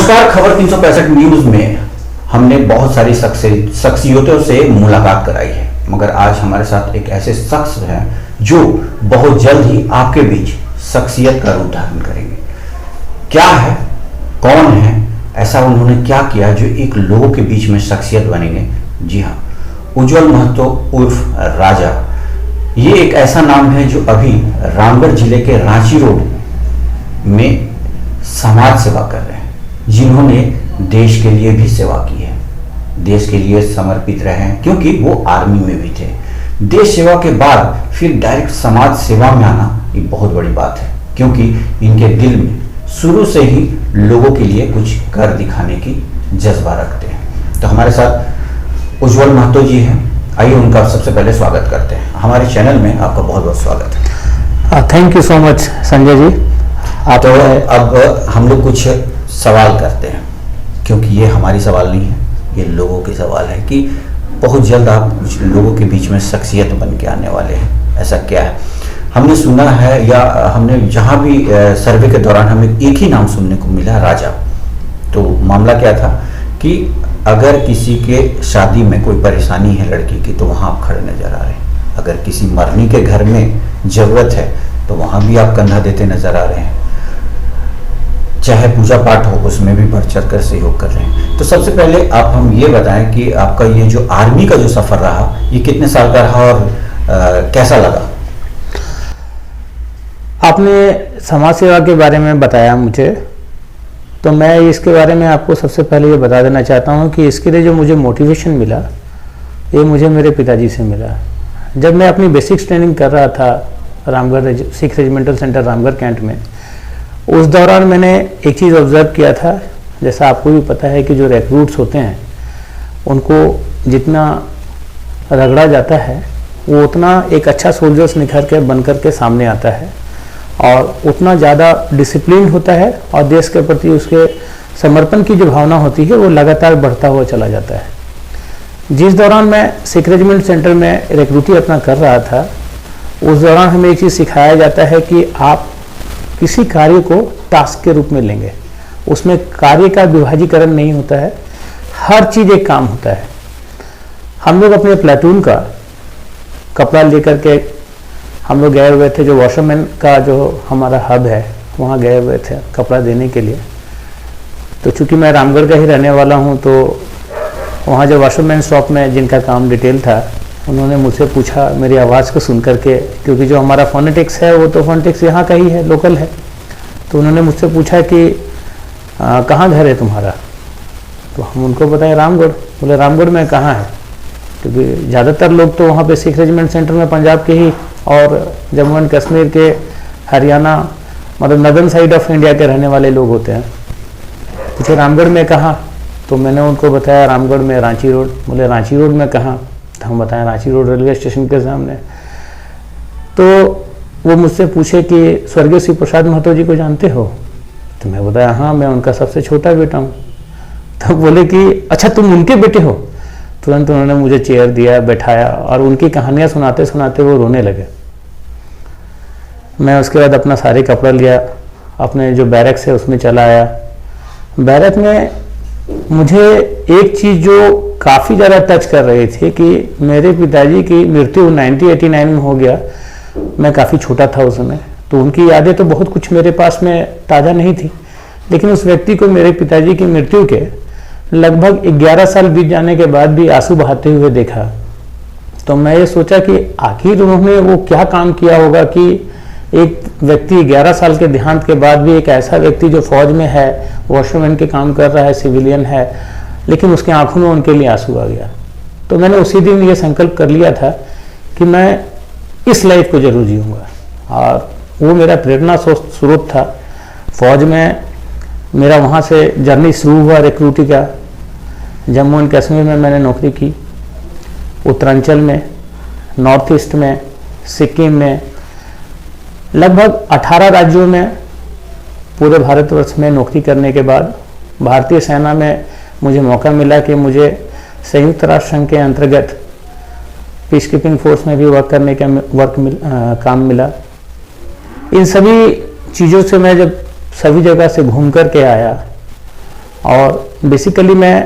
नमस्कार। खबर 365 न्यूज में हमने बहुत सारी शख्सियतों से मुलाकात कराई है, मगर आज हमारे साथ एक ऐसे शख्स हैं जो बहुत जल्द ही आपके बीच शख्सियत का रूप धारण करेंगे। क्या है, कौन है, ऐसा उन्होंने क्या किया जो एक लोगों के बीच में शख्सियत बनेंगे? जी हाँ, उज्जवल महतो उर्फ राजा। ये एक ऐसा नाम है जो अभी रामगढ़ जिले के रांची रोड में समाज सेवा कर रहे हैं, जिन्होंने देश के लिए भी सेवा की है, देश के लिए समर्पित रहे हैं, क्योंकि वो आर्मी में भी थे। देश सेवा के बाद फिर डायरेक्ट समाज सेवा में आना ये बहुत बड़ी बात है, क्योंकि इनके दिल में शुरू से ही लोगों के लिए कुछ कर दिखाने की जज्बा रखते हैं। तो हमारे साथ उज्जवल महतो जी हैं, आइए उनका सबसे पहले स्वागत करते हैं। हमारे चैनल में आपका बहुत बहुत स्वागत है। Thank you so much Sanjay ji. तो अब हम लोग कुछ सवाल करते हैं, क्योंकि ये हमारी सवाल नहीं है, ये लोगों के सवाल है कि बहुत जल्द आप कुछ लोगों के बीच में शख्सियत बन के आने वाले हैं। ऐसा क्या है? हमने सुना है या हमने जहाँ भी सर्वे के दौरान हमें एक ही नाम सुनने को मिला, राजा। तो मामला क्या था कि अगर किसी के शादी में कोई परेशानी है लड़की की, तो वहाँ आप खड़े नजर आ रहे हैं। अगर किसी मरनी के घर में जरूरत है तो वहाँ भी आप कंधा देते नजर आ रहे हैं। चाहे पूजा पाठ हो, उसमें भी बढ़ चढ़ कर सहयोग कर रहे हैं। तो सबसे पहले आप हम ये बताएं कि आपका ये जो आर्मी का जो सफर रहा, ये कितने साल का रहा और कैसा लगा? आपने समाज सेवा के बारे में बताया मुझे, तो मैं इसके बारे में आपको सबसे पहले ये बता देना चाहता हूँ कि इसके लिए जो मुझे मोटिवेशन मिला, ये मुझे मेरे पिताजी से मिला। जब मैं अपनी बेसिक्स ट्रेनिंग कर रहा था Ramgarh Sikh regimental centre Ramgarh cantt में, उस दौरान मैंने एक चीज़ ऑब्जर्व किया था। जैसा आपको भी पता है कि जो रिक्रूट्स होते हैं उनको जितना रगड़ा जाता है, वो उतना एक अच्छा सोल्जर्स निखर के बन कर के सामने आता है और उतना ज़्यादा डिसिप्लिन होता है और देश के प्रति उसके समर्पण की जो भावना होती है वो लगातार बढ़ता हुआ चला जाता है। जिस दौरान मैं सिख रेजिमेंट सेंटर में रिक्रूटी अपना कर रहा था, उस दौरान हमें एक चीज़ सिखाया जाता है कि आप किसी कार्य को टास्क के रूप में लेंगे, उसमें कार्य का विभाजीकरण नहीं होता है, हर चीज़ एक काम होता है। हम लोग अपने प्लेटून का कपड़ा लेकर के हम लोग गए हुए थे, जो वॉशरमैन का जो हमारा हब है वहाँ गए हुए थे कपड़ा देने के लिए। तो चूँकि मैं रामगढ़ का ही रहने वाला हूँ, तो वहाँ जो वॉशरमैन शॉप में जिनका काम डिटेल था, उन्होंने मुझसे पूछा मेरी आवाज़ को सुन करके, क्योंकि जो हमारा फोनेटिक्स है वो तो फोनेटिक्स यहाँ का ही है, लोकल है। तो उन्होंने मुझसे पूछा कि कहाँ घर है तुम्हारा? तो हम उनको बताए रामगढ़। बोले रामगढ़ में कहाँ है? क्योंकि ज़्यादातर लोग तो वहाँ पे सिख रेजिमेंट सेंटर में पंजाब के ही और जम्मू एंड कश्मीर के, हरियाणा, मतलब नदर्न साइड ऑफ इंडिया के रहने वाले लोग होते हैं। पूछे रामगढ़ में कहाँ? तो मैंने उनको बताया रामगढ़ में रांची रोड। बोले रांची रोड में कहाँ? तो हम बताएं रांची रोड रेलवे स्टेशन के सामने। तो वो मुझसे पूछे कि स्वर्गीय श्री प्रसाद महतो जी को जानते हो? तो मैं बताया हाँ, मैं उनका सबसे छोटा बेटा हूँ। तो बोले कि अच्छा तुम उनके बेटे हो? तुरंत उन्होंने मुझे चेयर दिया, बैठाया और उनकी कहानियाँ सुनाते सुनाते वो रोने लगे। मैं उसके बाद अपना सारे कपड़ा लिया, अपने जो बैरक्स है उसमें चला आया। बैरक में मुझे एक चीज़ जो काफ़ी ज़्यादा टच कर रही थी कि मेरे पिताजी की मृत्यु 1989 में हो गया। मैं काफ़ी छोटा था उस समय, तो उनकी यादें तो बहुत कुछ मेरे पास में ताज़ा नहीं थी, लेकिन उस व्यक्ति को मेरे पिताजी की मृत्यु के लगभग 11 साल बीत जाने के बाद भी आंसू बहाते हुए देखा। तो मैं ये सोचा कि आखिर उन्होंने वो क्या काम किया होगा कि एक व्यक्ति 11 साल के देहांत के बाद भी, एक ऐसा व्यक्ति जो फौज में है, वॉशरमैन के काम कर रहा है, सिविलियन है, लेकिन उसके आंखों में उनके लिए आंसू आ गया। तो मैंने उसी दिन ये संकल्प कर लिया था कि मैं इस लाइफ को जरूर जीऊँगा, और वो मेरा प्रेरणा स्रोत था। फौज में मेरा वहाँ से जर्नी शुरू हुआ रिक्रूटी का। जम्मू एंड कश्मीर में मैंने नौकरी की, उत्तरांचल में, नॉर्थ ईस्ट में, सिक्किम में, लगभग 18 राज्यों में पूरे भारतवर्ष में नौकरी करने के बाद भारतीय सेना में मुझे मौका मिला कि मुझे संयुक्त राष्ट्र संघ के अंतर्गत पीस कीपिंग फोर्स में भी वर्क करने का काम मिला। इन सभी चीज़ों से मैं जब सभी जगह से घूम कर के आया और बेसिकली मैं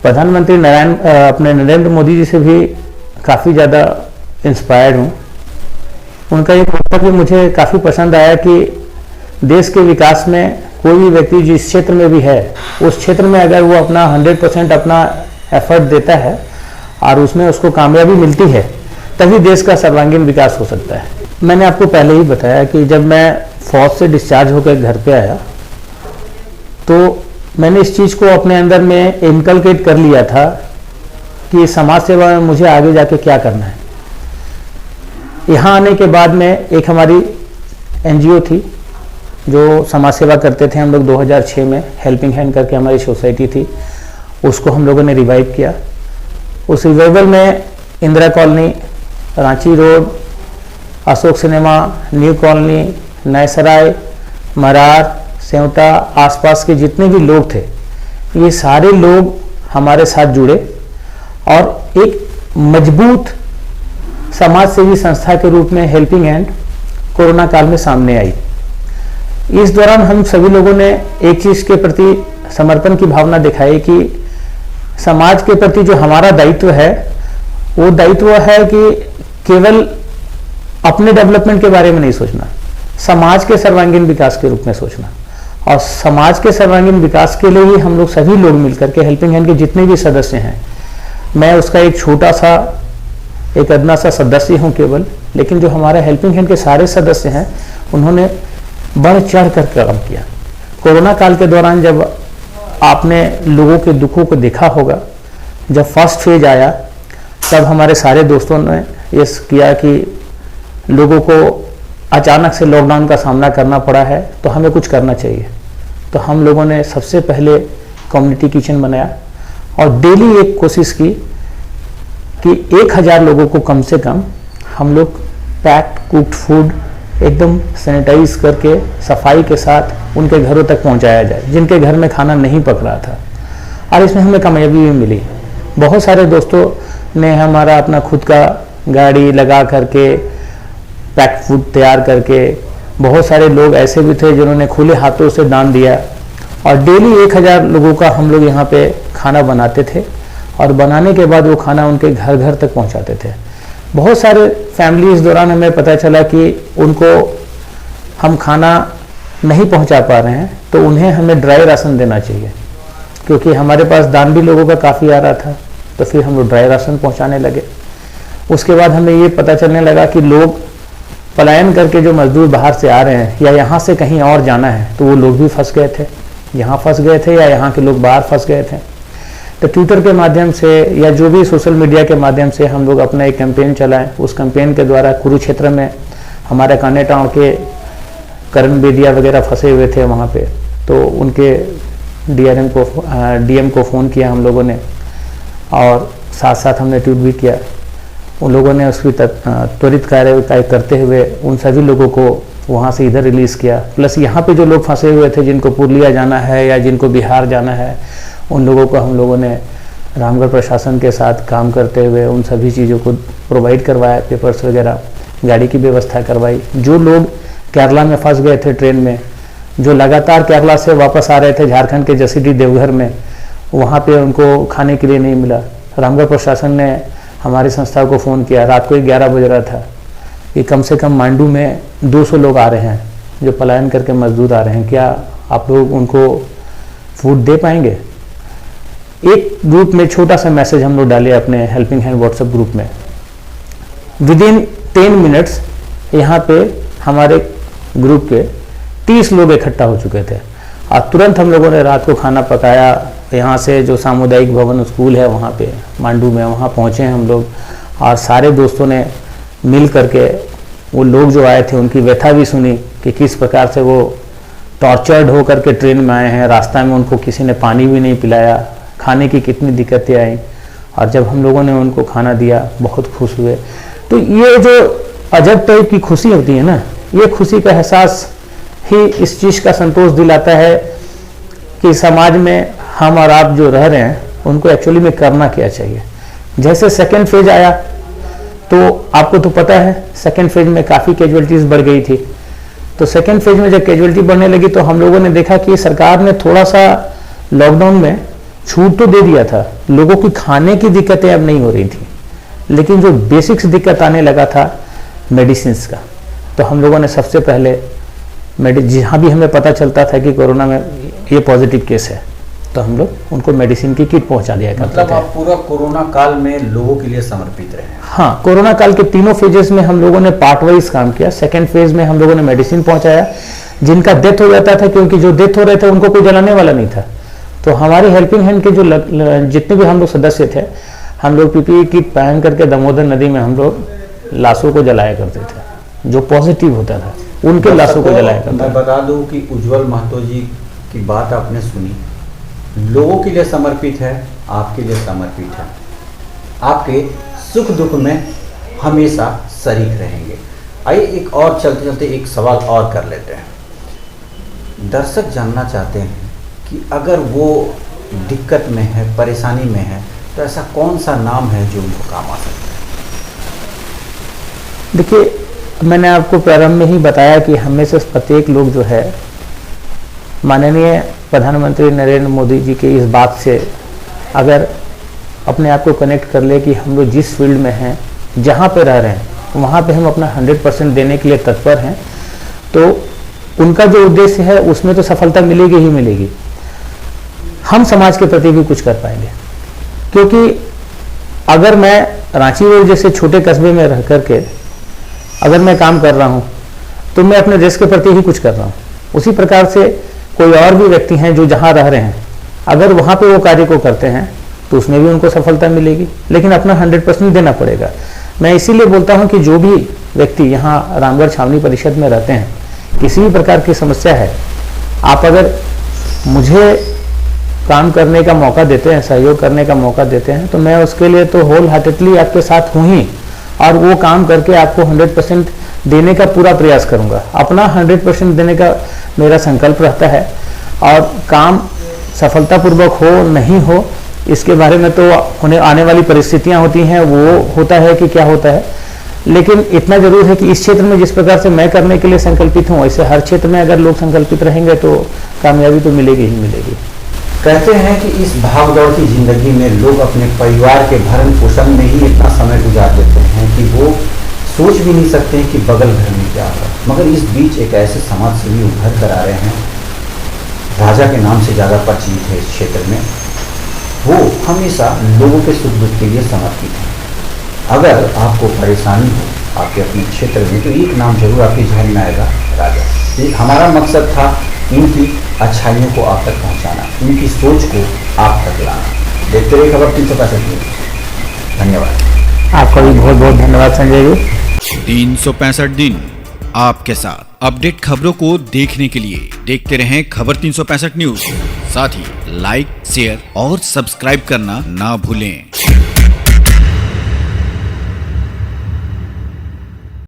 प्रधानमंत्री अपने नरेंद्र मोदी जी से भी काफ़ी ज़्यादा इंस्पायर्ड हूँ। उनका एक वक्तव्य मुझे काफ़ी पसंद आया कि देश के विकास में कोई भी व्यक्ति जिस क्षेत्र में भी है, उस क्षेत्र में अगर वो अपना 100% अपना एफर्ट देता है और उसमें उसको कामयाबी मिलती है, तभी देश का सर्वांगीण विकास हो सकता है। मैंने आपको पहले ही बताया कि जब मैं फौज से डिस्चार्ज होकर घर पे आया तो मैंने इस चीज़ को अपने अंदर में इनकलकेट कर लिया था कि समाज सेवा में मुझे आगे जाके क्या करना है। यहाँ आने के बाद में एक हमारी एनजीओ थी जो समाज सेवा करते थे हम लोग 2006 में, हेल्पिंग हैंड करके हमारी सोसाइटी थी, उसको हम लोगों ने रिवाइव किया। उस रिवाइवल में Indira colony, Ranchi road, Ashok cinema, new colony, नए सराय, मरार, सेवटा, आसपास के जितने भी लोग थे, ये सारे लोग हमारे साथ जुड़े और एक मजबूत समाज सेवी संस्था के रूप में हेल्पिंग हैंड कोरोना काल में सामने आई। इस दौरान हम सभी लोगों ने एक चीज़ के प्रति समर्पण की भावना दिखाई कि समाज के प्रति जो हमारा दायित्व है, वो दायित्व है कि केवल अपने डेवलपमेंट के बारे में नहीं सोचना, समाज के सर्वांगीण विकास के रूप में सोचना। और समाज के सर्वांगीण विकास के लिए ही हम लोग सभी लोग मिलकर के, हेल्पिंग हैंड के जितने भी सदस्य हैं, मैं उसका एक छोटा सा, एक अदना सा सदस्य हूँ केवल, लेकिन जो हमारे हेल्पिंग हैंड के सारे सदस्य हैं उन्होंने बढ़ चढ़ कर काम किया। कोरोना काल के दौरान जब आपने लोगों के दुखों को देखा होगा, जब फर्स्ट फेज आया तब हमारे सारे दोस्तों ने ये किया कि लोगों को अचानक से लॉकडाउन का सामना करना पड़ा है तो हमें कुछ करना चाहिए। तो हम लोगों ने सबसे पहले कम्युनिटी किचन बनाया और डेली एक कोशिश की कि 1000 लोगों को कम से कम हम लोग पैक्ड कुक्ड फूड एकदम सैनिटाइज करके सफाई के साथ उनके घरों तक पहुंचाया जाए, जिनके घर में खाना नहीं पक रहा था। और इसमें हमें कामयाबी भी मिली। बहुत सारे दोस्तों ने हमारा अपना खुद का गाड़ी लगा करके पैक्ड फूड तैयार करके, बहुत सारे लोग ऐसे भी थे जिन्होंने खुले हाथों से दान दिया और डेली 1000 लोगों का हम लोग यहाँ पे खाना बनाते थे और बनाने के बाद वो खाना उनके घर घर तक पहुँचाते थे। बहुत सारे फैमिली इस दौरान हमें पता चला कि उनको हम खाना नहीं पहुंचा पा रहे हैं तो उन्हें हमें ड्राई राशन देना चाहिए, क्योंकि हमारे पास दान भी लोगों का काफ़ी आ रहा था। तो फिर हम लोग ड्राई राशन पहुंचाने लगे। उसके बाद हमें ये पता चलने लगा कि लोग पलायन करके जो मजदूर बाहर से आ रहे हैं या यहाँ से कहीं और जाना है, तो वो लोग भी फंस गए थे, यहाँ फंस गए थे या यहाँ के लोग बाहर फंस गए थे। तो ट्विटर के माध्यम से या जो भी सोशल मीडिया के माध्यम से हम लोग अपना एक कैंपेन चलाएं। उस कैंपेन के द्वारा कुरुक्षेत्र में हमारे कानेटाओं के करण बेदिया वगैरह फंसे हुए थे वहाँ पे, तो उनके डीएम को फ़ोन किया हम लोगों ने और साथ साथ हमने ट्वीट भी किया। उन लोगों ने उसकी त्वरित कार्रवाई करते हुए उन सभी लोगों को वहाँ से इधर रिलीज़ किया। प्लस यहाँ पे जो लोग फंसे हुए थे, जिनको पुरलिया जाना है या जिनको बिहार जाना है, उन लोगों को हम लोगों ने रामगढ़ प्रशासन के साथ काम करते हुए उन सभी चीज़ों को प्रोवाइड करवाया, पेपर्स वगैरह, गाड़ी की व्यवस्था करवाई। जो लोग केरला में फंस गए थे ट्रेन में, जो लगातार केरला से वापस आ रहे थे झारखंड के जसीडी देवघर में, वहाँ पे उनको खाने के लिए नहीं मिला। रामगढ़ प्रशासन ने हमारी संस्था को फ़ोन किया, रात को 11 बज रहा था, कि कम से कम मांडू में 200 लोग आ रहे हैं जो पलायन करके मजदूर आ रहे हैं, क्या आप लोग उनको फूड दे पाएंगे। एक ग्रुप में छोटा सा मैसेज हम लोग डाले अपने हेल्पिंग हैंड व्हाट्सएप ग्रुप में। विदिन 10 मिनट्स यहाँ पे हमारे ग्रुप के 30 लोग इकट्ठा हो चुके थे और तुरंत हम लोगों ने रात को खाना पकाया। यहाँ से जो सामुदायिक भवन स्कूल है वहाँ पे मांडू में, वहाँ पहुँचे हम लोग और सारे दोस्तों ने मिल करके वो लोग जो आए थे उनकी व्यथा भी सुनी कि किस प्रकार से वो टॉर्चर्ड होकर के ट्रेन में आए हैं। रास्ता में उनको किसी ने पानी भी नहीं पिलाया, खाने की कितनी दिक्कतें आई और जब हम लोगों ने उनको खाना दिया बहुत खुश हुए। तो ये जो अजब टाइप की खुशी होती है ना, ये खुशी का एहसास ही इस चीज़ का संतोष दिलाता है कि समाज में हम और आप जो रह रहे हैं उनको एक्चुअली में करना क्या चाहिए। जैसे सेकेंड फेज आया तो आपको तो पता है सेकेंड फेज में काफ़ी कैजुअलिटीज़ बढ़ गई थी। तो सेकेंड फेज में जब कैजुअलिटी बढ़ने लगी तो हम लोगों ने देखा कि सरकार ने थोड़ा सा लॉकडाउन में छूट तो दे दिया था, लोगों की खाने की दिक्कतें अब नहीं हो रही थी, लेकिन जो बेसिक्स दिक्कत आने लगा था मेडिसिन का, तो हम लोगों ने सबसे पहले जहाँ भी हमें पता चलता था कि कोरोना में ये पॉजिटिव केस है, तो हम लोग उनको मेडिसिन की किट पहुंचा दिया करते मतलब थे। आप पूरा कोरोना काल में लोगों के लिए समर्पित रहे। हाँ, कोरोना काल के तीनों फेजेस में हम लोगों ने पार्ट वाइज काम किया। सेकेंड फेज में हम लोगों ने मेडिसिन पहुंचाया, जिनका डेथ हो जाता था, क्योंकि जो डेथ हो रहे थे उनको कोई जलाने वाला नहीं था, तो हमारी हेल्पिंग हैंड के जो जितने भी हम लोग सदस्य थे, हम लोग पीपीई किट पहन करके दामोदर नदी में हम लोग लाशों को जलाया करते थे। जो पॉजिटिव होता था उनके लाशों को जलाया करते मैं बता दूं कि उज्जवल महतो जी की बात आपने सुनी, लोगों के लिए समर्पित है, आपके लिए समर्पित है, आपके सुख दुख में हमेशा शरीक रहेंगे। आइए एक और चलते चलते एक सवाल और कर लेते हैं। दर्शक जानना चाहते हैं कि अगर वो दिक्कत में है, परेशानी में है, तो ऐसा कौन सा नाम है जो उनको काम आ सकता है? देखिए, मैंने आपको प्रारंभ में ही बताया कि हमें से प्रत्येक लोग जो है माननीय प्रधानमंत्री नरेंद्र मोदी जी के इस बात से अगर अपने आप को कनेक्ट कर ले कि हम लोग जिस फील्ड में हैं, जहाँ पे रह रहे हैं, वहाँ पे हम अपना 100% देने के लिए तत्पर हैं, तो उनका जो उद्देश्य है उसमें तो सफलता मिलेगी ही मिलेगी। हम समाज के प्रति भी कुछ कर पाएंगे, क्योंकि अगर मैं रांची रोड जैसे छोटे कस्बे में रह करके अगर मैं काम कर रहा हूँ, तो मैं अपने देश के प्रति ही कुछ कर रहा हूँ। उसी प्रकार से कोई और भी व्यक्ति हैं जो जहाँ रह रहे हैं, अगर वहाँ पे वो कार्य को करते हैं तो उसमें भी उनको सफलता मिलेगी, लेकिन अपना 100% देना पड़ेगा। मैं इसीलिए बोलता हूँ कि जो भी व्यक्ति यहाँ रामगढ़ छावनी परिषद में रहते हैं, किसी भी प्रकार की समस्या है, आप अगर मुझे काम करने का मौका देते हैं, सहयोग करने का मौका देते हैं, तो मैं उसके लिए तो होल हार्टेडली आपके साथ हूँ ही, और वो काम करके आपको 100% देने का पूरा प्रयास करूंगा। अपना 100% देने का मेरा संकल्प रहता है, और काम सफलतापूर्वक हो नहीं हो इसके बारे में तो होने आने वाली परिस्थितियां होती हैं, वो होता है कि क्या होता है, लेकिन इतना जरूर है कि इस क्षेत्र में जिस प्रकार से मैं करने के लिए संकल्पित हूँ, ऐसे हर क्षेत्र में अगर लोग संकल्पित रहेंगे तो कामयाबी तो मिलेगी ही मिलेगी। कहते हैं कि इस भागदौड़ की जिंदगी में लोग अपने परिवार के भरण पोषण में ही इतना समय गुजार देते हैं कि वो सोच भी नहीं सकते हैं कि बगल घर में क्या होगा। मगर इस बीच एक ऐसे समाज सेवी उभर कर आ रहे हैं, राजा के नाम से ज़्यादा परिचित है इस क्षेत्र में, वो हमेशा लोगों के सुख दुख के लिए समर्पित है। अगर आपको परेशानी हो आपके अपने क्षेत्र में, तो एक नाम जरूर आपके जहन में आएगा, राजा। ये हमारा मकसद था इनकी अच्छाइयों को आप तक पहुंचाना, इनकी सोच को आप तक लाना। देखते रहिए खबर 365 दिन। धन्यवाद। आपका भी बहुत बहुत धन्यवाद संजय जी। 365 दिन आपके साथ अपडेट खबरों को देखने के लिए देखते रहें खबर 365 न्यूज। साथ ही लाइक, शेयर और सब्सक्राइब करना ना भूलें।